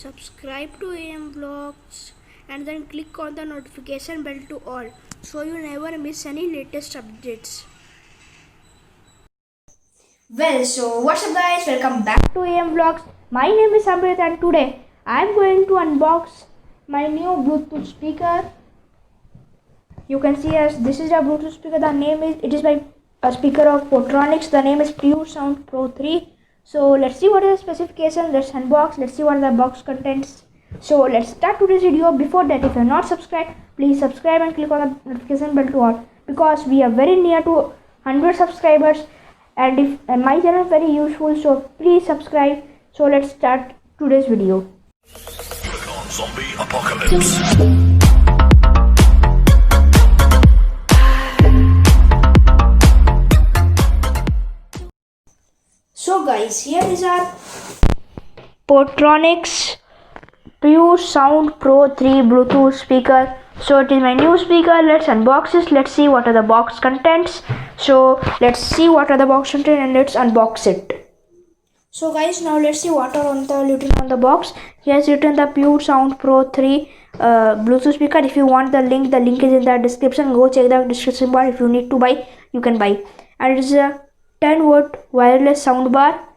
subscribe to AM Vlogs and then click on the notification bell to all so you never miss any latest updates. Well, so what's up guys, welcome back to AM Vlogs. My name is Amrit and today I am going to unbox my new Bluetooth speaker. You can see as this is a Bluetooth speaker. The name is, it is by a speaker of Portronics. The name is Pure Sound Pro 3. So let's see what is the specification. Let's unbox. Let's see what the box contains. So let's start today's video. Before that, if you are not subscribed, please subscribe and click on the notification bell to all, because we are very near to 100 subscribers and my channel is very useful, so please subscribe. So let's start today's video. Zombie apocalypse. So guys, here is our Portronics Pure Sound Pro 3 Bluetooth speaker. So it is my new speaker. Let's unbox this. Let's see what are the box contents. So let's see what are the box contents and let's unbox it. So guys, now let's see what are written on the box. Here's written the Pure Sound Pro 3 Bluetooth speaker. If you want the link is in the description. Go check the description bar. If you need to buy, you can buy. And it is a 10-watt wireless sound bar.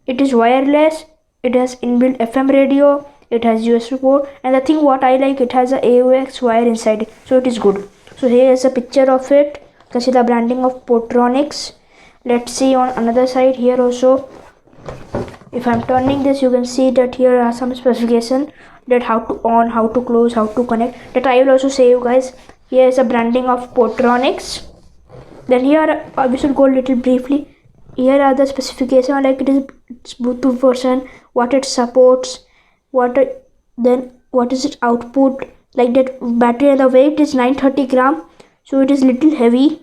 It is wireless. It has inbuilt FM radio. It has USB port, and the thing what I like, it has a AUX wire inside it, so it is good. So here is a picture of it. You can see the branding of Portronics. Let's see on another side. Here also, if I'm turning this, you can see that here are some specifications, that how to on, how to close, how to connect, that I will also say you guys. Here is a branding of Portronics. Then here we should go a little briefly. Here are the specifications, like it is Bluetooth version, what it supports, what is its output, like that battery, and the weight is 930 gram, so it is little heavy.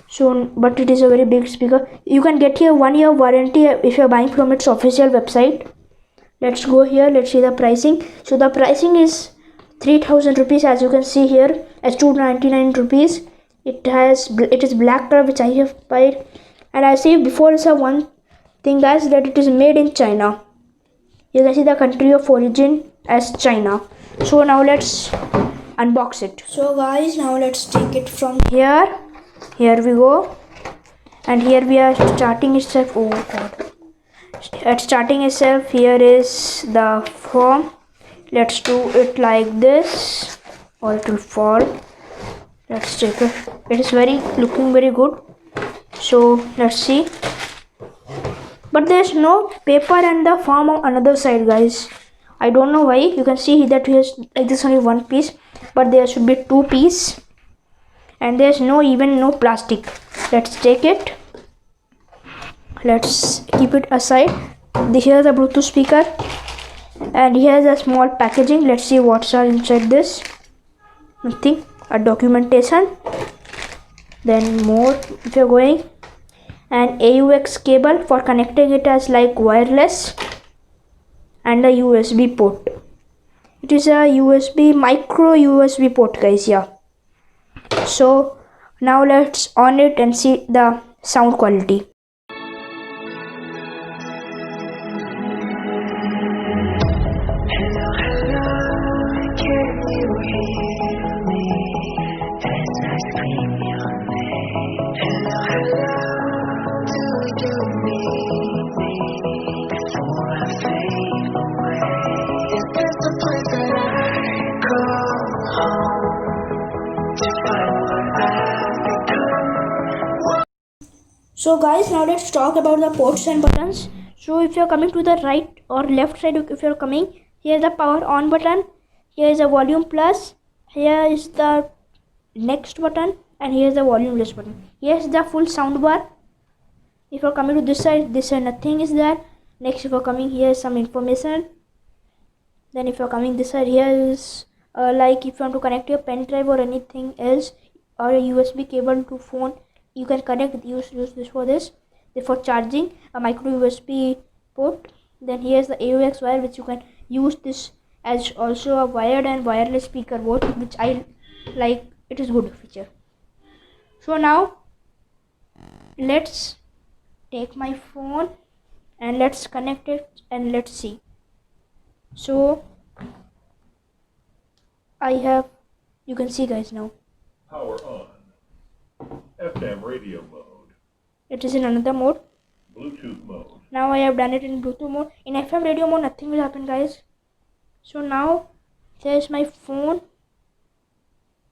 So but it is a very big speaker. You can get here 1 year warranty if you are buying from its official website. Let's go here. Let's see the pricing. So the pricing is 3000 rupees, as you can see here, as 299 rupees. It is black color, which I have bought. And I say before is one thing guys, that it is made in China. You can see the country of origin as China. So now let's unbox it. So guys, now let's take it from here. Here we go. And here we are starting itself. Oh god. At starting itself, here is the form. Let's do it like this, or it will fall. Let's take it. It is looking very good. So let's see. But there's no paper and the form on another side, guys. I don't know why. You can see that here's like this only one piece, but there should be 2 pieces, and there's even no plastic. Let's take it. Let's keep it aside. Here's the Bluetooth speaker, and here's a small packaging. Let's see what's inside this. Nothing. A documentation. Then more, if you're going, an AUX cable for connecting it as like wireless, and a USB port. It is a micro USB port, guys. Yeah. So now let's on it and see the sound quality. So guys, now let's talk about the ports and buttons. So if you're coming to the right or left side, if you're coming, here is the power on button, here is the volume plus, here is the next button, and here is the volume less button. Here is the full sound bar. If you're coming to this side nothing is there. Next, if you're coming, here is some information. Then if you're coming this side, here is like if you want to connect your pen drive or anything else, or a USB cable to phone, you can connect, use this for this. For charging, a micro USB port. Then here's the AUX wire, which you can use this as also a wired and wireless speaker both, which I like. It is good feature. So now let's take my phone and let's connect it and let's see. So I have, you can see guys now, Power on. FM radio mode. it is in another mode. Bluetooth mode. Now I have done it in Bluetooth mode. In FM radio mode nothing will happen guys. So now there's my phone.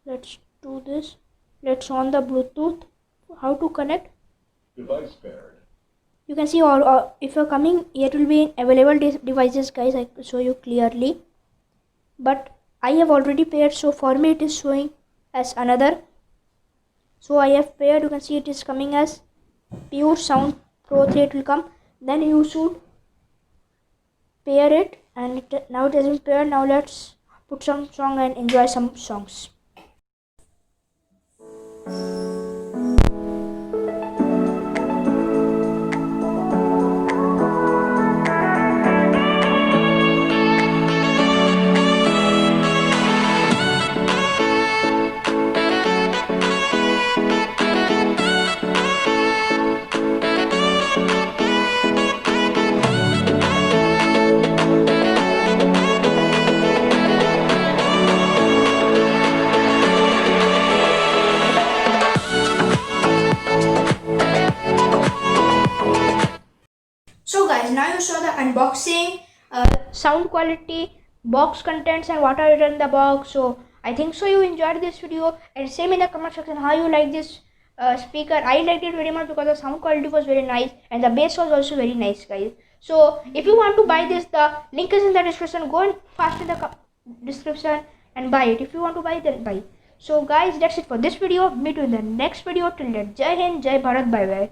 Let's do this. Let's on the Bluetooth. How to connect? Device paired. You can see all if you're coming, it will be in available devices guys. I show you clearly, but I have already paired, so for me it is showing as another. So I have paired. You can see it is coming as Pure Sound Pro 3. It will come. Then you should pair it, and now it has been paired. Now let's put some song and enjoy some songs. So guys, now you saw the unboxing, sound quality, box contents and what are in the box. So I think so you enjoyed this video, and say me in the comment section how you like this speaker. I liked it very much because the sound quality was very nice and the bass was also very nice guys. So if you want to buy this, the link is in the description. Go and fast in the description and buy it. If you want to buy, then buy. So guys, that's it for this video. Meet you in the next video. Till then, Jai Hind, Jai Bharat, bye bye.